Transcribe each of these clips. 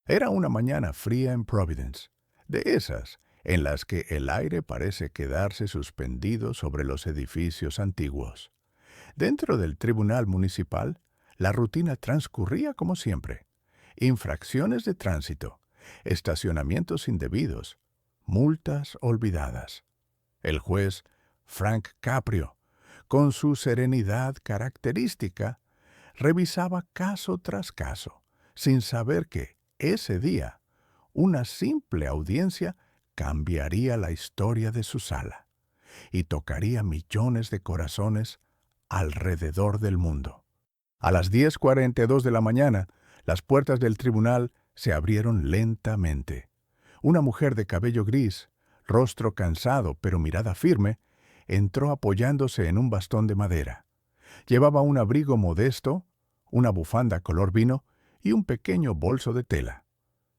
Era una mañana fría en Providence, de esas en las que el aire parece quedarse suspendido sobre los edificios antiguos. Dentro del tribunal municipal, la rutina transcurría como siempre. Infracciones de tránsito, estacionamientos indebidos, multas olvidadas. El juez Frank Caprio, con su serenidad característica, revisaba caso tras caso, sin saber que, ese día, una simple audiencia cambiaría la historia de su sala y tocaría millones de corazones alrededor del mundo. A las 10:42 de la mañana, las puertas del tribunal se abrieron lentamente. Una mujer de cabello gris, rostro cansado pero mirada firme, entró apoyándose en un bastón de madera. Llevaba un abrigo modesto, una bufanda color vino y un pequeño bolso de tela.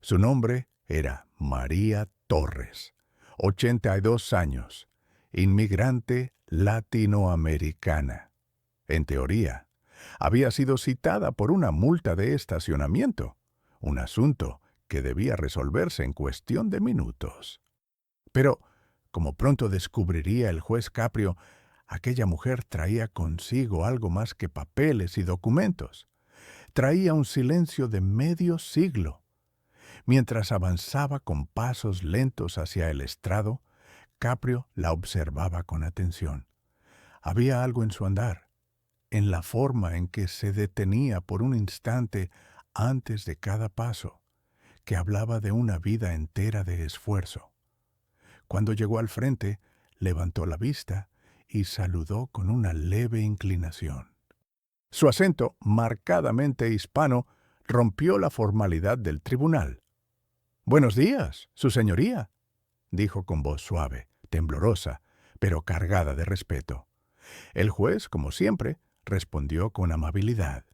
Su nombre era María Torres, 82 años, inmigrante latinoamericana. En teoría, había sido citada por una multa de estacionamiento, un asunto que debía resolverse en cuestión de minutos. Pero, como pronto descubriría el juez Caprio, aquella mujer traía consigo algo más que papeles y documentos. Traía un silencio de medio siglo. Mientras avanzaba con pasos lentos hacia el estrado, Caprio la observaba con atención. Había algo en su andar, en la forma en que se detenía por un instante antes de cada paso, que hablaba de una vida entera de esfuerzo. Cuando llegó al frente, levantó la vista y saludó con una leve inclinación. Su acento, marcadamente hispano, rompió la formalidad del tribunal. «Buenos días, su señoría», dijo con voz suave, temblorosa, pero cargada de respeto. El juez, como siempre, respondió con amabilidad.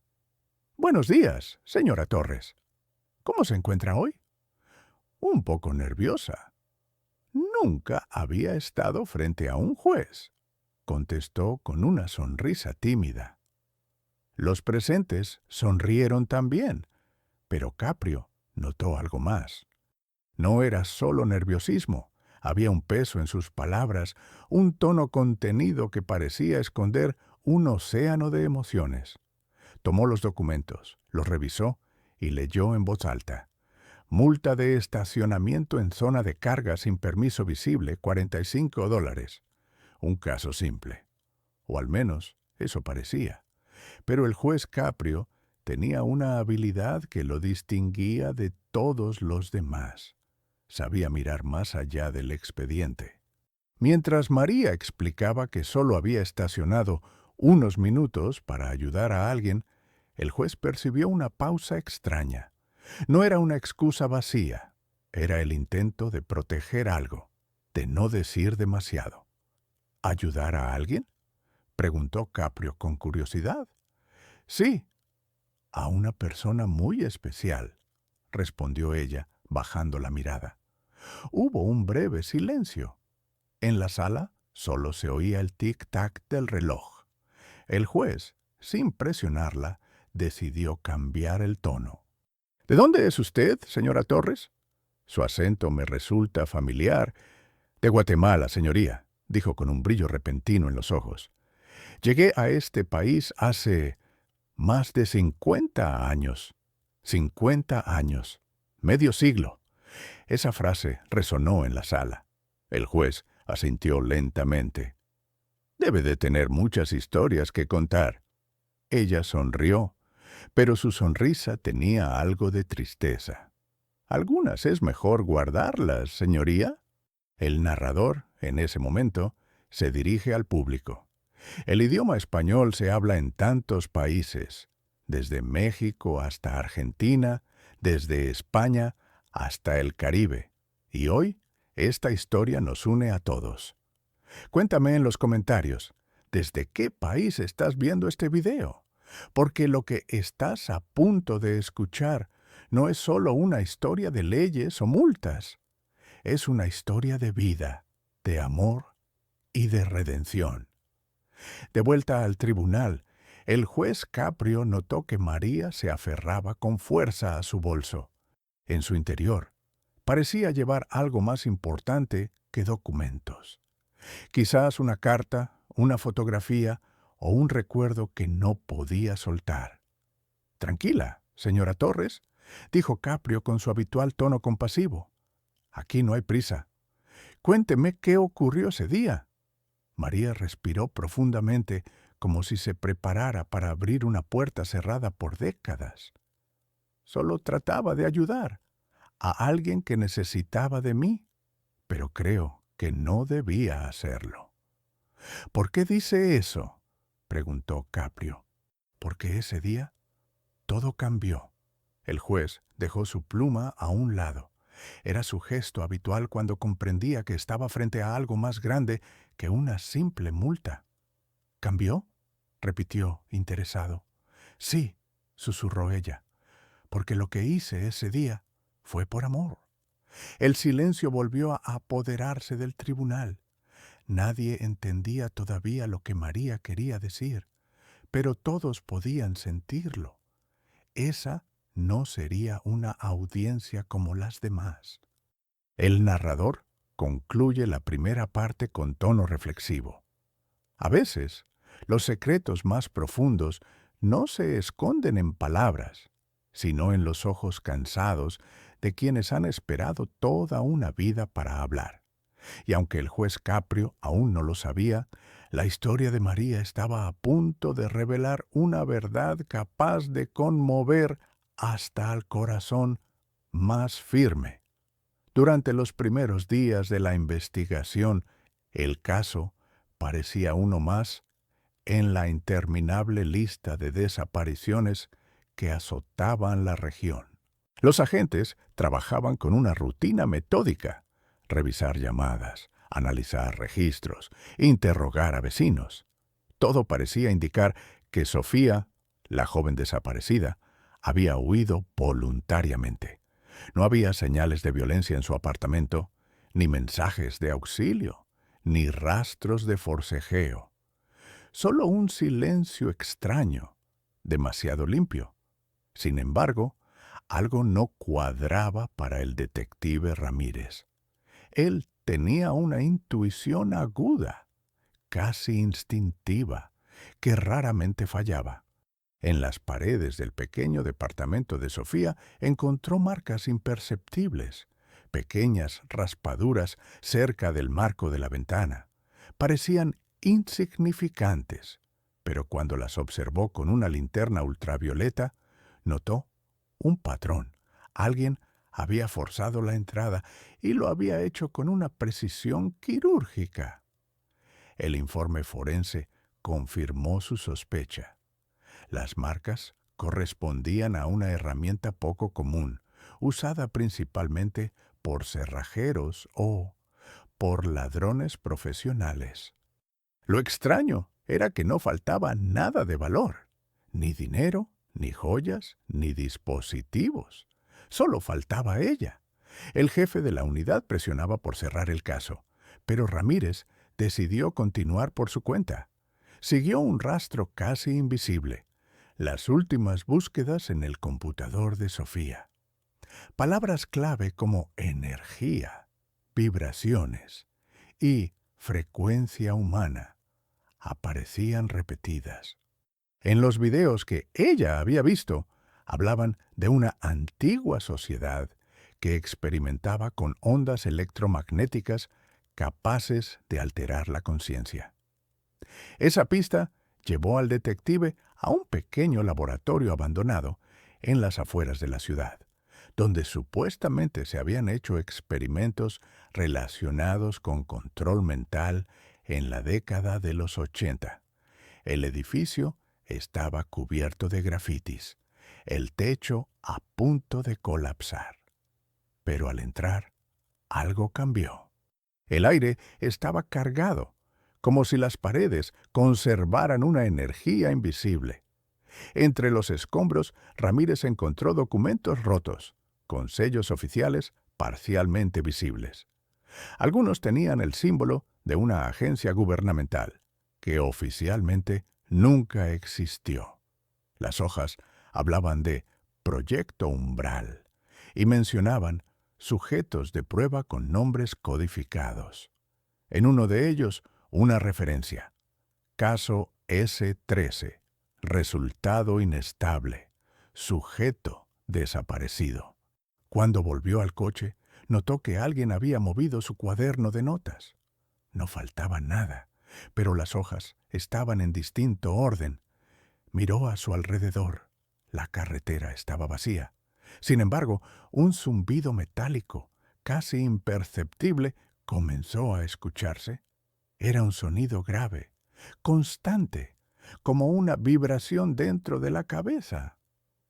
«Buenos días, señora Torres. ¿Cómo se encuentra hoy?» «Un poco nerviosa». «Nunca había estado frente a un juez», contestó con una sonrisa tímida. Los presentes sonrieron también, pero Caprio notó algo más. No era solo nerviosismo, había un peso en sus palabras, un tono contenido que parecía esconder un océano de emociones. Tomó los documentos, los revisó y leyó en voz alta. Multa de estacionamiento en zona de carga sin permiso visible, $45. Un caso simple. O al menos eso parecía. Pero el juez Caprio tenía una habilidad que lo distinguía de todos los demás. Sabía mirar más allá del expediente. Mientras María explicaba que solo había estacionado unos minutos para ayudar a alguien, el juez percibió una pausa extraña. No era una excusa vacía, era el intento de proteger algo, de no decir demasiado. ¿Ayudar a alguien?, preguntó Caprio con curiosidad. Sí, a una persona muy especial, respondió ella, bajando la mirada. Hubo un breve silencio. En la sala solo se oía el tic-tac del reloj. El juez, sin presionarla, decidió cambiar el tono. ¿De dónde es usted, señora Torres? Su acento me resulta familiar. De Guatemala, señoría, dijo con un brillo repentino en los ojos. Llegué a este país hace más de 50 años. 50 años. Medio siglo. Esa frase resonó en la sala. El juez asintió lentamente. Debe de tener muchas historias que contar. Ella sonrió, pero su sonrisa tenía algo de tristeza. Algunas es mejor guardarlas, señoría. El narrador, en ese momento, se dirige al público. El idioma español se habla en tantos países, desde México hasta Argentina, desde España hasta el Caribe. Y hoy, esta historia nos une a todos. Cuéntame en los comentarios, ¿desde qué país estás viendo este video? Porque lo que estás a punto de escuchar no es solo una historia de leyes o multas. Es una historia de vida, de amor y de redención. De vuelta al tribunal, el juez Caprio notó que María se aferraba con fuerza a su bolso. En su interior, parecía llevar algo más importante que documentos. Quizás una carta, una fotografía o un recuerdo que no podía soltar. Tranquila, señora Torres, dijo Caprio con su habitual tono compasivo. Aquí no hay prisa. Cuénteme qué ocurrió ese día. María respiró profundamente, como si se preparara para abrir una puerta cerrada por décadas. Solo trataba de ayudar a alguien que necesitaba de mí, pero creo que no debía hacerlo. ¿Por qué dice eso?, preguntó Caprio. Porque ese día todo cambió. El juez dejó su pluma a un lado. Era su gesto habitual cuando comprendía que estaba frente a algo más grande que una simple multa. ¿Cambió?, repitió, interesado. Sí, susurró ella, porque lo que hice ese día fue por amor. El silencio volvió a apoderarse del tribunal. Nadie entendía todavía lo que María quería decir, pero todos podían sentirlo. Esa no sería una audiencia como las demás. El narrador concluye la primera parte con tono reflexivo. A veces, los secretos más profundos no se esconden en palabras, sino en los ojos cansados de quienes han esperado toda una vida para hablar. Y aunque el juez Caprio aún no lo sabía, la historia de María estaba a punto de revelar una verdad capaz de conmover hasta al corazón más firme. Durante los primeros días de la investigación, el caso parecía uno más en la interminable lista de desapariciones que azotaban la región. Los agentes trabajaban con una rutina metódica: revisar llamadas, analizar registros, interrogar a vecinos. Todo parecía indicar que Sofía, la joven desaparecida, había huido voluntariamente. No había señales de violencia en su apartamento, ni mensajes de auxilio, ni rastros de forcejeo. Solo un silencio extraño, demasiado limpio. Sin embargo, algo no cuadraba para el detective Ramírez. Él tenía una intuición aguda, casi instintiva, que raramente fallaba. En las paredes del pequeño departamento de Sofía encontró marcas imperceptibles, pequeñas raspaduras cerca del marco de la ventana. Parecían insignificantes, pero cuando las observó con una linterna ultravioleta, notó un patrón. Alguien había forzado la entrada y lo había hecho con una precisión quirúrgica. El informe forense confirmó su sospecha. Las marcas correspondían a una herramienta poco común, usada principalmente por cerrajeros o por ladrones profesionales. Lo extraño era que no faltaba nada de valor, ni dinero, ni joyas, ni dispositivos. Solo faltaba ella. El jefe de la unidad presionaba por cerrar el caso, pero Ramírez decidió continuar por su cuenta. Siguió un rastro casi invisible: las últimas búsquedas en el computador de Sofía. Palabras clave como energía, vibraciones y frecuencia humana aparecían repetidas. En los videos que ella había visto, hablaban de una antigua sociedad que experimentaba con ondas electromagnéticas capaces de alterar la conciencia. Esa pista llevó al detective a un pequeño laboratorio abandonado en las afueras de la ciudad, donde supuestamente se habían hecho experimentos relacionados con control mental en la década de los 80. El edificio estaba cubierto de grafitis, el techo a punto de colapsar. Pero al entrar, algo cambió. El aire estaba cargado, como si las paredes conservaran una energía invisible. Entre los escombros, Ramírez encontró documentos rotos, con sellos oficiales parcialmente visibles. Algunos tenían el símbolo de una agencia gubernamental, que oficialmente nunca existió. Las hojas hablaban de Proyecto Umbral y mencionaban sujetos de prueba con nombres codificados. En uno de ellos, una referencia. Caso S13. Resultado inestable. Sujeto desaparecido. Cuando volvió al coche, notó que alguien había movido su cuaderno de notas. No faltaba nada, pero las hojas estaban en distinto orden. Miró a su alrededor. La carretera estaba vacía. Sin embargo, un zumbido metálico, casi imperceptible, comenzó a escucharse. Era un sonido grave, constante, como una vibración dentro de la cabeza.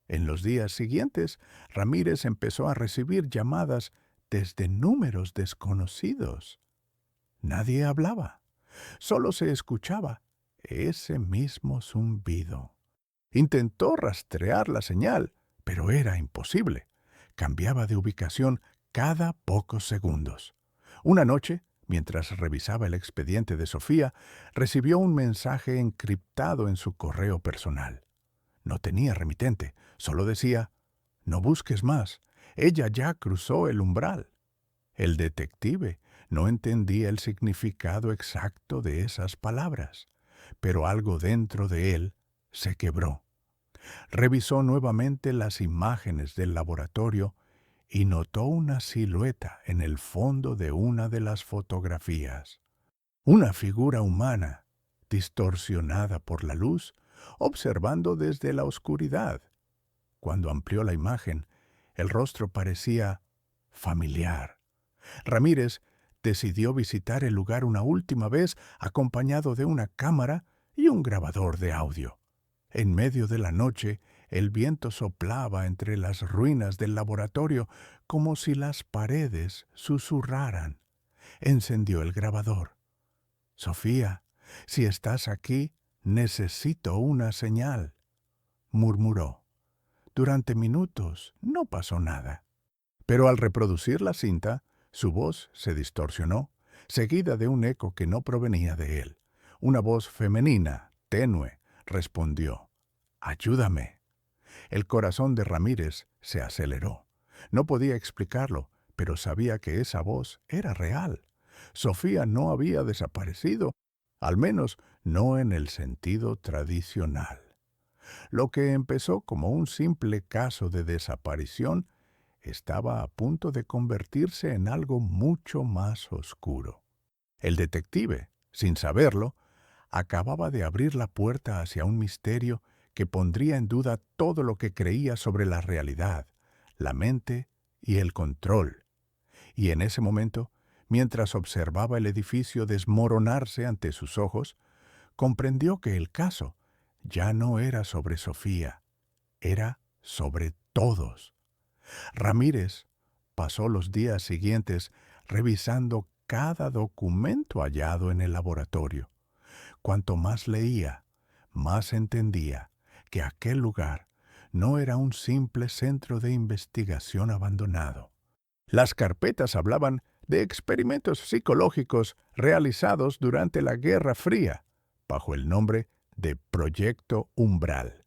En los días siguientes, Ramírez empezó a recibir llamadas desde números desconocidos. Nadie hablaba, solo se escuchaba ese mismo zumbido. Intentó rastrear la señal, pero era imposible. Cambiaba de ubicación cada pocos segundos. Una noche, mientras revisaba el expediente de Sofía, recibió un mensaje encriptado en su correo personal. No tenía remitente, solo decía: «No busques más, ella ya cruzó el umbral». El detective no entendía el significado exacto de esas palabras, pero algo dentro de él se quebró. Revisó nuevamente las imágenes del laboratorio y notó una silueta en el fondo de una de las fotografías. Una figura humana, distorsionada por la luz, observando desde la oscuridad. Cuando amplió la imagen, el rostro parecía familiar. Ramírez decidió visitar el lugar una última vez acompañado de una cámara y un grabador de audio. En medio de la noche, el viento soplaba entre las ruinas del laboratorio como si las paredes susurraran. Encendió el grabador. «Sofía, si estás aquí, necesito una señal», murmuró. Durante minutos no pasó nada. Pero al reproducir la cinta, su voz se distorsionó, seguida de un eco que no provenía de él. Una voz femenina, tenue, respondió: «Ayúdame». El corazón de Ramírez se aceleró. No podía explicarlo, pero sabía que esa voz era real. Sofía no había desaparecido, al menos no en el sentido tradicional. Lo que empezó como un simple caso de desaparición estaba a punto de convertirse en algo mucho más oscuro. El detective, sin saberlo, acababa de abrir la puerta hacia un misterio que pondría en duda todo lo que creía sobre la realidad, la mente y el control. Y en ese momento, mientras observaba el edificio desmoronarse ante sus ojos, comprendió que el caso ya no era sobre Sofía, era sobre todos. Ramírez pasó los días siguientes revisando cada documento hallado en el laboratorio. Cuanto más leía, más entendía que aquel lugar no era un simple centro de investigación abandonado. Las carpetas hablaban de experimentos psicológicos realizados durante la Guerra Fría, bajo el nombre de Proyecto Umbral.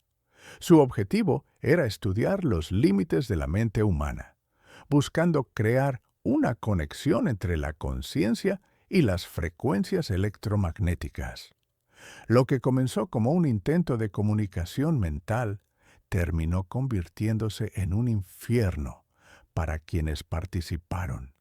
Su objetivo era estudiar los límites de la mente humana, buscando crear una conexión entre la conciencia y las frecuencias electromagnéticas. Lo que comenzó como un intento de comunicación mental terminó convirtiéndose en un infierno para quienes participaron.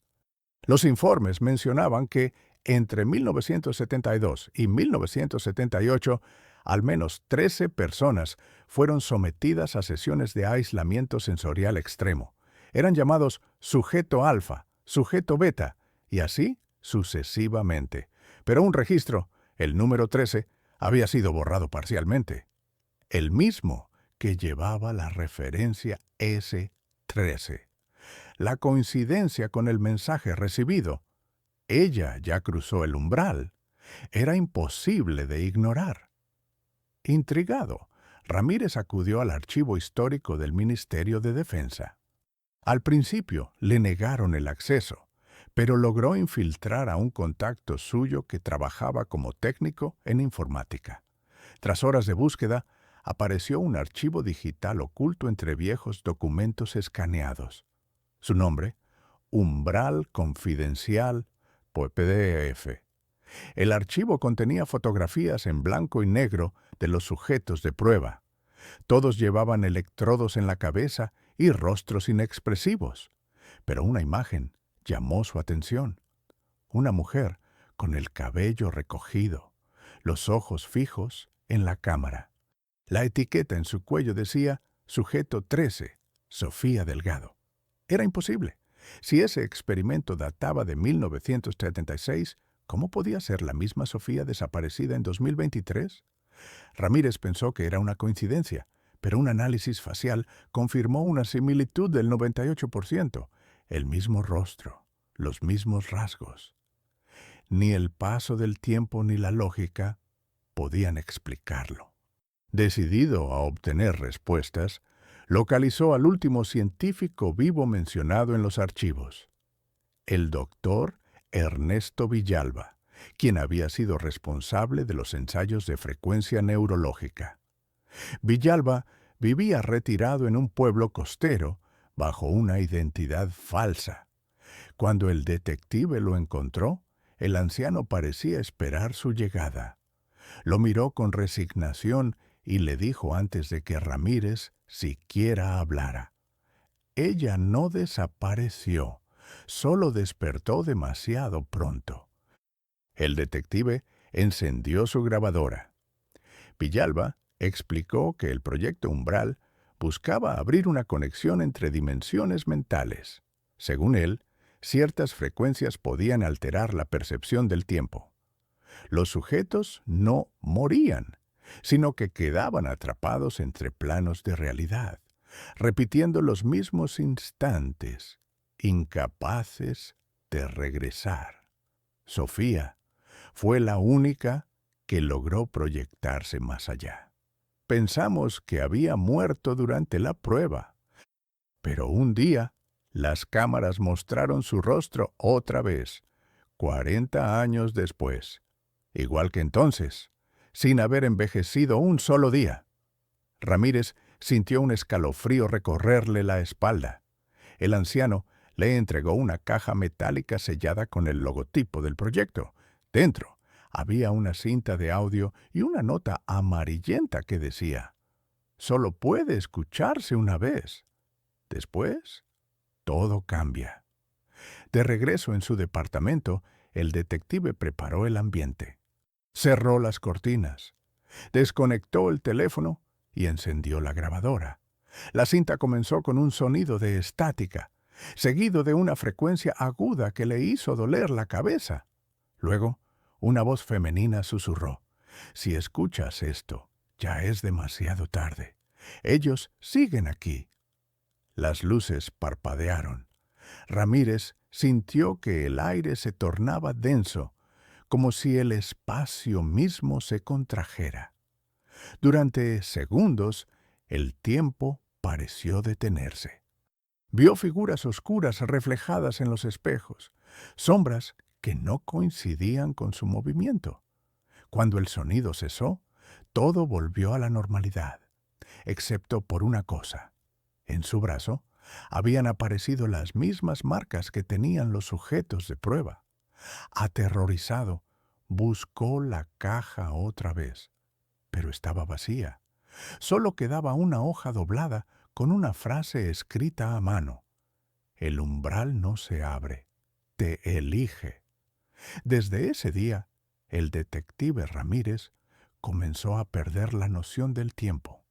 Los informes mencionaban que entre 1972 y 1978, al menos 13 personas fueron sometidas a sesiones de aislamiento sensorial extremo. Eran llamados sujeto alfa, sujeto beta, y así sucesivamente. Pero un registro, el número 13, había sido borrado parcialmente. El mismo que llevaba la referencia S13. La coincidencia con el mensaje recibido, «Ella ya cruzó el umbral», era imposible de ignorar. Intrigado, Ramírez acudió al archivo histórico del Ministerio de Defensa. Al principio le negaron el acceso, pero logró infiltrar a un contacto suyo que trabajaba como técnico en informática. Tras horas de búsqueda, apareció un archivo digital oculto entre viejos documentos escaneados. Su nombre, Umbral Confidencial PDF. El archivo contenía fotografías en blanco y negro de los sujetos de prueba. Todos llevaban electrodos en la cabeza y rostros inexpresivos. Pero una imagen llamó su atención. Una mujer con el cabello recogido, los ojos fijos en la cámara. La etiqueta en su cuello decía Sujeto 13, Sofía Delgado. Era imposible. Si ese experimento databa de 1976, ¿cómo podía ser la misma Sofía desaparecida en 2023? Ramírez pensó que era una coincidencia, pero un análisis facial confirmó una similitud del 98%, el mismo rostro, los mismos rasgos. Ni el paso del tiempo ni la lógica podían explicarlo. Decidido a obtener respuestas, localizó al último científico vivo mencionado en los archivos, el doctor Ernesto Villalba, quien había sido responsable de los ensayos de frecuencia neurológica. Villalba vivía retirado en un pueblo costero bajo una identidad falsa. Cuando el detective lo encontró, el anciano parecía esperar su llegada. Lo miró con resignación y le dijo antes de que Ramírez siquiera hablara: «Ella no desapareció, solo despertó demasiado pronto». El detective encendió su grabadora. Villalba explicó que el proyecto Umbral buscaba abrir una conexión entre dimensiones mentales. Según él, ciertas frecuencias podían alterar la percepción del tiempo. Los sujetos no morían, sino que quedaban atrapados entre planos de realidad, repitiendo los mismos instantes, incapaces de regresar. Sofía fue la única que logró proyectarse más allá. Pensamos que había muerto durante la prueba, pero un día las cámaras mostraron su rostro otra vez, 40 años después, igual que entonces, sin haber envejecido un solo día. Ramírez sintió un escalofrío recorrerle la espalda. El anciano le entregó una caja metálica sellada con el logotipo del proyecto. Dentro había una cinta de audio y una nota amarillenta que decía: «Solo puede escucharse una vez. Después, todo cambia». De regreso en su departamento, el detective preparó el ambiente. Cerró las cortinas, desconectó el teléfono y encendió la grabadora. La cinta comenzó con un sonido de estática, seguido de una frecuencia aguda que le hizo doler la cabeza. Luego, una voz femenina susurró: «Si escuchas esto, ya es demasiado tarde. Ellos siguen aquí». Las luces parpadearon. Ramírez sintió que el aire se tornaba denso, como si el espacio mismo se contrajera. Durante segundos, el tiempo pareció detenerse. Vio figuras oscuras reflejadas en los espejos, sombras que no coincidían con su movimiento. Cuando el sonido cesó, todo volvió a la normalidad, excepto por una cosa. En su brazo habían aparecido las mismas marcas que tenían los sujetos de prueba. Aterrorizado, buscó la caja otra vez, pero estaba vacía. Solo quedaba una hoja doblada con una frase escrita a mano: «El umbral no se abre, te elige». Desde ese día, el detective Ramírez comenzó a perder la noción del tiempo.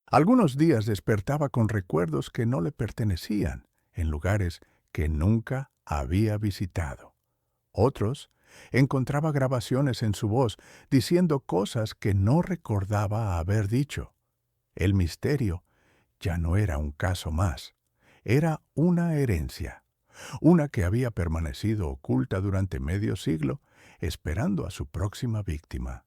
Algunos días despertaba con recuerdos que no le pertenecían, en lugares que nunca había visitado. Otros encontraba grabaciones en su voz diciendo cosas que no recordaba haber dicho. El misterio ya no era un caso más, era una herencia, una que había permanecido oculta durante medio siglo, esperando a su próxima víctima.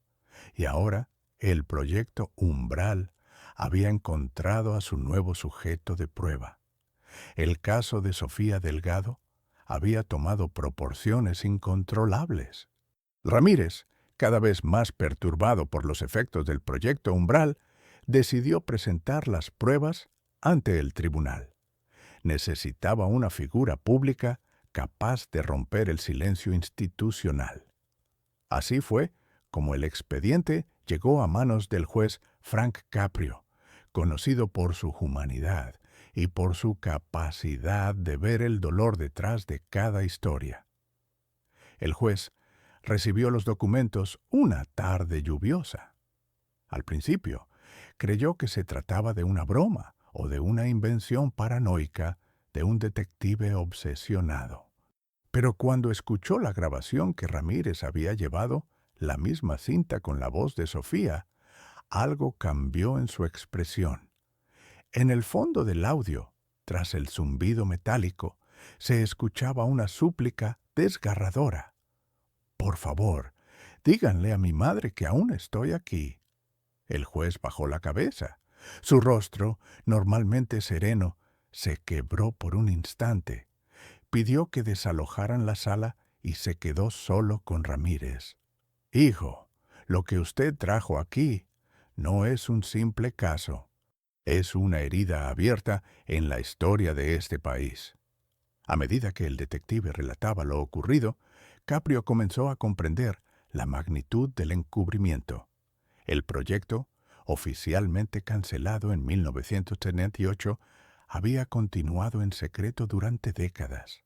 Y ahora el proyecto Umbral había encontrado a su nuevo sujeto de prueba. El caso de Sofía Delgado había tomado proporciones incontrolables. Ramírez, cada vez más perturbado por los efectos del proyecto Umbral, decidió presentar las pruebas ante el tribunal. necesitaba una figura pública capaz de romper el silencio institucional. Así fue como el expediente llegó a manos del juez Frank Caprio, conocido por su humanidad y por su capacidad de ver el dolor detrás de cada historia. El juez recibió los documentos una tarde lluviosa. Al principio, creyó que se trataba de una broma o de una invención paranoica de un detective obsesionado. Pero cuando escuchó la grabación que Ramírez había llevado, la misma cinta con la voz de Sofía, algo cambió en su expresión. En el fondo del audio, tras el zumbido metálico, se escuchaba una súplica desgarradora. «Por favor, díganle a mi madre que aún estoy aquí». El juez bajó la cabeza. Su rostro, normalmente sereno, se quebró por un instante. Pidió que desalojaran la sala y se quedó solo con Ramírez. «Hijo, lo que usted trajo aquí no es un simple caso. Es una herida abierta en la historia de este país». A medida que el detective relataba lo ocurrido, Caprio comenzó a comprender la magnitud del encubrimiento. El proyecto, oficialmente cancelado en 1978, había continuado en secreto durante décadas.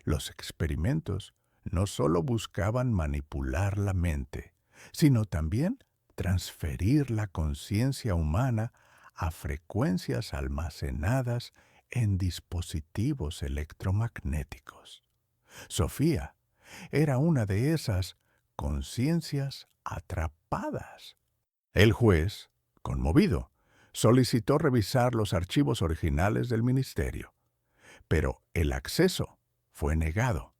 Los experimentos no solo buscaban manipular la mente, sino también transferir la conciencia humana a frecuencias almacenadas en dispositivos electromagnéticos. Sofía era una de esas conciencias atrapadas. El juez, conmovido, solicitó revisar los archivos originales del ministerio, pero el acceso fue negado.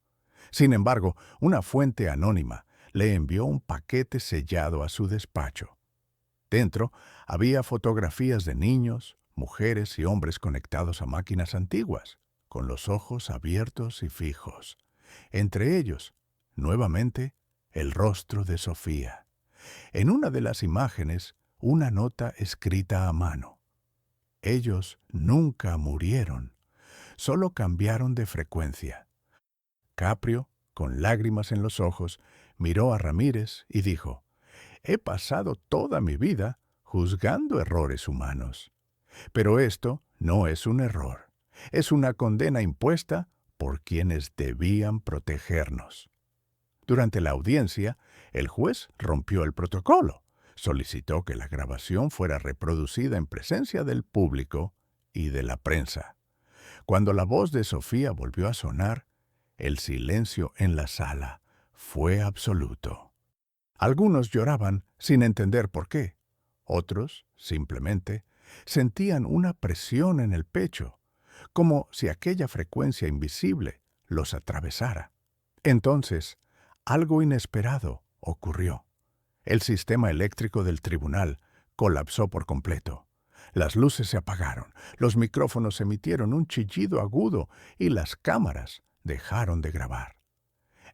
Sin embargo, una fuente anónima le envió un paquete sellado a su despacho. Dentro había fotografías de niños, mujeres y hombres conectados a máquinas antiguas, con los ojos abiertos y fijos. Entre ellos, nuevamente, el rostro de Sofía. En una de las imágenes, una nota escrita a mano. Ellos nunca murieron, solo cambiaron de frecuencia. Caprio, con lágrimas en los ojos, miró a Ramírez y dijo: «He pasado toda mi vida juzgando errores humanos. Pero esto no es un error. Es una condena impuesta por quienes debían protegernos». Durante la audiencia, el juez rompió el protocolo. Solicitó que la grabación fuera reproducida en presencia del público y de la prensa. Cuando la voz de Sofía volvió a sonar, el silencio en la sala fue absoluto. Algunos lloraban sin entender por qué. Otros, simplemente, sentían una presión en el pecho, como si aquella frecuencia invisible los atravesara. Entonces, algo inesperado ocurrió. El sistema eléctrico del tribunal colapsó por completo. Las luces se apagaron, los micrófonos emitieron un chillido agudo y las cámaras dejaron de grabar.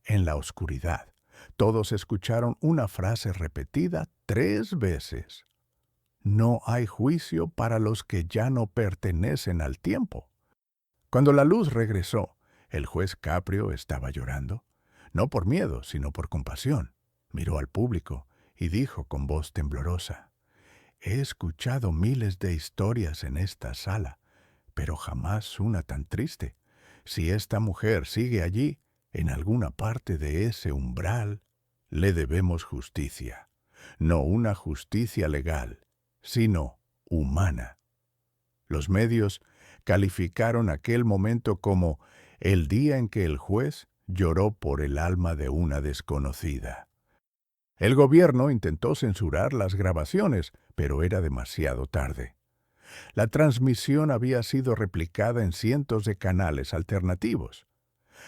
En la oscuridad, todos escucharon una frase repetida 3 veces. «No hay juicio para los que ya no pertenecen al tiempo». Cuando la luz regresó, el juez Caprio estaba llorando. No por miedo, sino por compasión. Miró al público y dijo con voz temblorosa: «He escuchado miles de historias en esta sala, pero jamás una tan triste. Si esta mujer sigue allí, en alguna parte de ese umbral, le debemos justicia. No una justicia legal, sino humana». Los medios calificaron aquel momento como el día en que el juez lloró por el alma de una desconocida. El gobierno intentó censurar las grabaciones, pero era demasiado tarde. La transmisión había sido replicada en cientos de canales alternativos.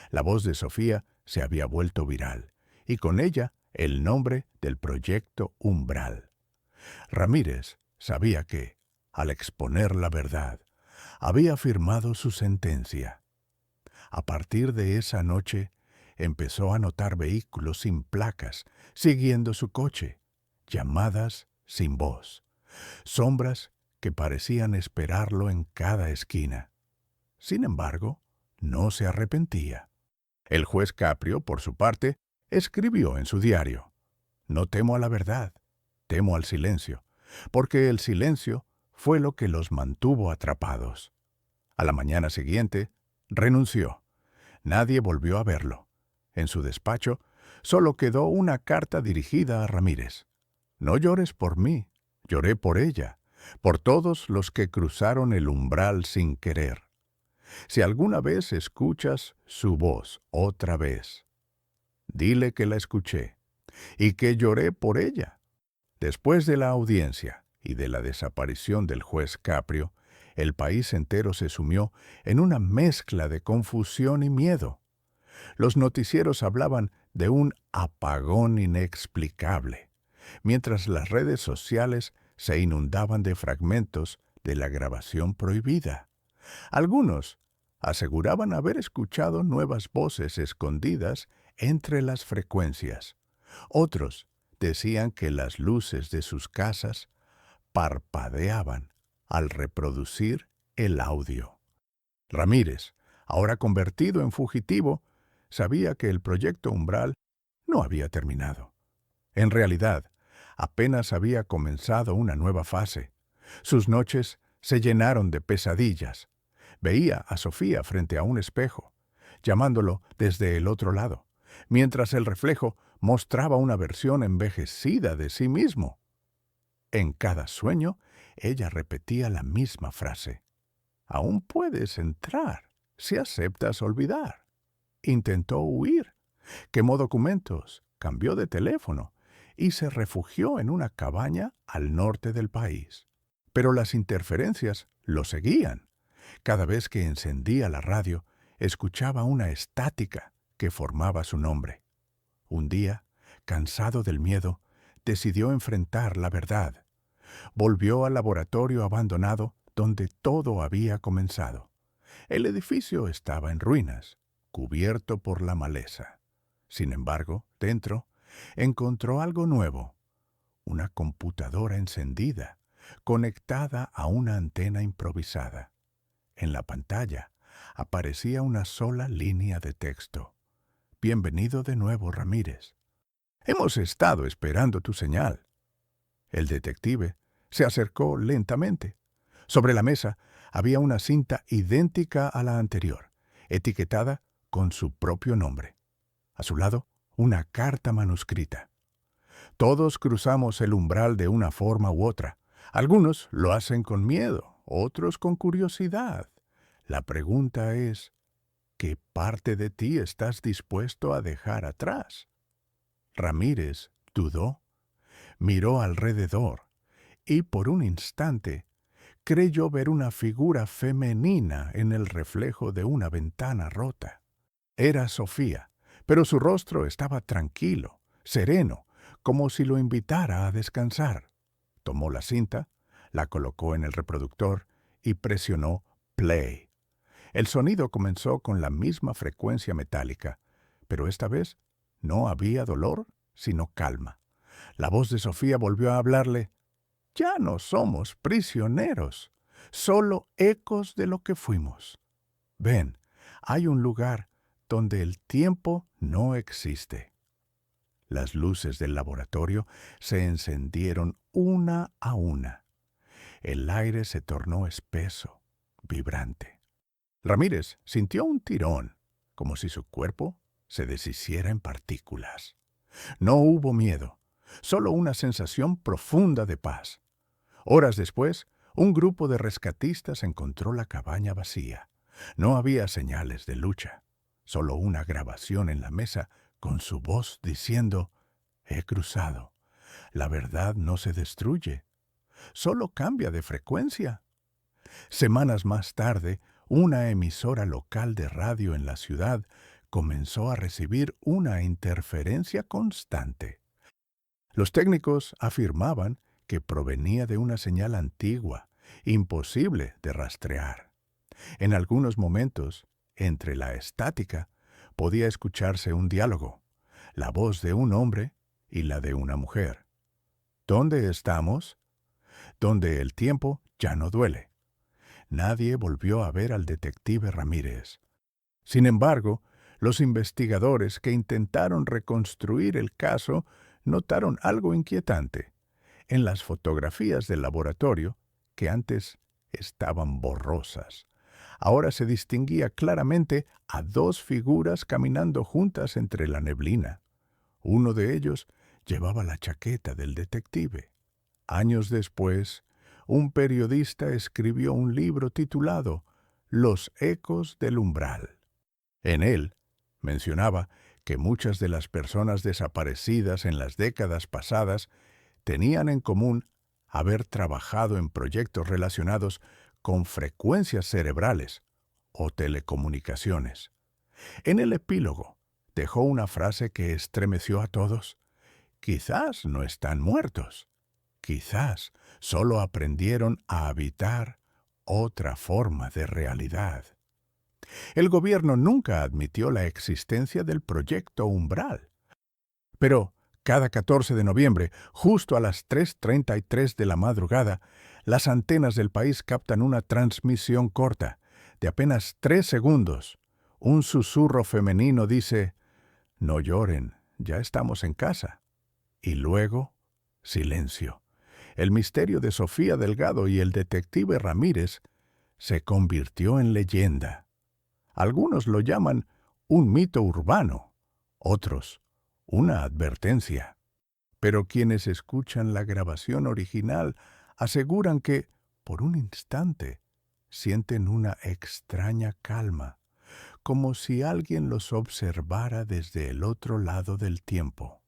La voz de Sofía se había vuelto viral, y con ella el nombre del proyecto Umbral. Ramírez sabía que, al exponer la verdad, había firmado su sentencia. A partir de esa noche, empezó a notar vehículos sin placas siguiendo su coche, llamadas sin voz, sombras que parecían esperarlo en cada esquina. Sin embargo, no se arrepentía. El juez Caprio, por su parte, escribió en su diario: «No temo a la verdad, temo al silencio, porque el silencio fue lo que los mantuvo atrapados». A la mañana siguiente, renunció. Nadie volvió a verlo. En su despacho solo quedó una carta dirigida a Ramírez. «No llores por mí, lloré por ella, por todos los que cruzaron el umbral sin querer. Si alguna vez escuchas su voz otra vez, dile que la escuché y que lloré por ella». Después de la audiencia y de la desaparición del juez Caprio, el país entero se sumió en una mezcla de confusión y miedo. Los noticieros hablaban de un apagón inexplicable, mientras las redes sociales se inundaban de fragmentos de la grabación prohibida. Algunos aseguraban haber escuchado nuevas voces escondidas entre las frecuencias. Otros decían que las luces de sus casas parpadeaban al reproducir el audio. Ramírez, ahora convertido en fugitivo, sabía que el proyecto Umbral no había terminado. En realidad, apenas había comenzado una nueva fase. Sus noches se llenaron de pesadillas. Veía a Sofía frente a un espejo, llamándolo desde el otro lado, mientras el reflejo mostraba una versión envejecida de sí mismo. En cada sueño, ella repetía la misma frase: «Aún puedes entrar si aceptas olvidar». Intentó huir, quemó documentos, cambió de teléfono y se refugió en una cabaña al norte del país. Pero las interferencias lo seguían. Cada vez que encendía la radio, escuchaba una estática que formaba su nombre. Un día, cansado del miedo, decidió enfrentar la verdad. Volvió al laboratorio abandonado donde todo había comenzado. El edificio estaba en ruinas, cubierto por la maleza. Sin embargo, dentro, encontró algo nuevo: una computadora encendida, conectada a una antena improvisada. En la pantalla aparecía una sola línea de texto: «Bienvenido de nuevo, Ramírez. Hemos estado esperando tu señal». El detective se acercó lentamente. Sobre la mesa había una cinta idéntica a la anterior, etiquetada con su propio nombre. A su lado, una carta manuscrita. «Todos cruzamos el umbral de una forma u otra. Algunos lo hacen con miedo, otros con curiosidad. La pregunta es, ¿qué parte de ti estás dispuesto a dejar atrás?». Ramírez dudó, miró alrededor y por un instante creyó ver una figura femenina en el reflejo de una ventana rota. Era Sofía, pero su rostro estaba tranquilo, sereno, como si lo invitara a descansar. Tomó la cinta, la colocó en el reproductor y presionó play. El sonido comenzó con la misma frecuencia metálica, pero esta vez no había dolor, sino calma. La voz de Sofía volvió a hablarle: «Ya no somos prisioneros, solo ecos de lo que fuimos. Ven, hay un lugar donde el tiempo no existe». Las luces del laboratorio se encendieron una a una. El aire se tornó espeso, vibrante. Ramírez sintió un tirón, como si su cuerpo se deshiciera en partículas. No hubo miedo, solo una sensación profunda de paz. Horas después, un grupo de rescatistas encontró la cabaña vacía. No había señales de lucha, solo una grabación en la mesa con su voz diciendo: «He cruzado. La verdad no se destruye, solo cambia de frecuencia». Semanas más tarde, una emisora local de radio en la ciudad comenzó a recibir una interferencia constante. Los técnicos afirmaban que provenía de una señal antigua, imposible de rastrear. En algunos momentos, entre la estática, podía escucharse un diálogo, la voz de un hombre y la de una mujer. «¿Dónde estamos?». «Donde el tiempo ya no duele». nadie volvió a ver al detective Ramírez. Sin embargo, los investigadores que intentaron reconstruir el caso notaron algo inquietante. En las fotografías del laboratorio, que antes estaban borrosas, ahora se distinguía claramente a dos figuras caminando juntas entre la neblina. Uno de ellos llevaba la chaqueta del detective. Años después, un periodista escribió un libro titulado Los ecos del umbral. En él mencionaba que muchas de las personas desaparecidas en las décadas pasadas tenían en común haber trabajado en proyectos relacionados con frecuencias cerebrales o telecomunicaciones. En el epílogo dejó una frase que estremeció a todos. Quizás no están muertos. Quizás solo aprendieron a habitar otra forma de realidad. El gobierno nunca admitió la existencia del proyecto Umbral. Pero cada 14 de noviembre, justo a las 3:33 de la madrugada, las antenas del país captan una transmisión corta, de apenas 3 segundos. Un susurro femenino dice, «No lloren, ya estamos en casa». Y luego, silencio. El misterio de Sofía Delgado y el detective Ramírez se convirtió en leyenda. Algunos lo llaman un mito urbano, otros una advertencia. Pero quienes escuchan la grabación original aseguran que, por un instante, sienten una extraña calma, como si alguien los observara desde el otro lado del tiempo.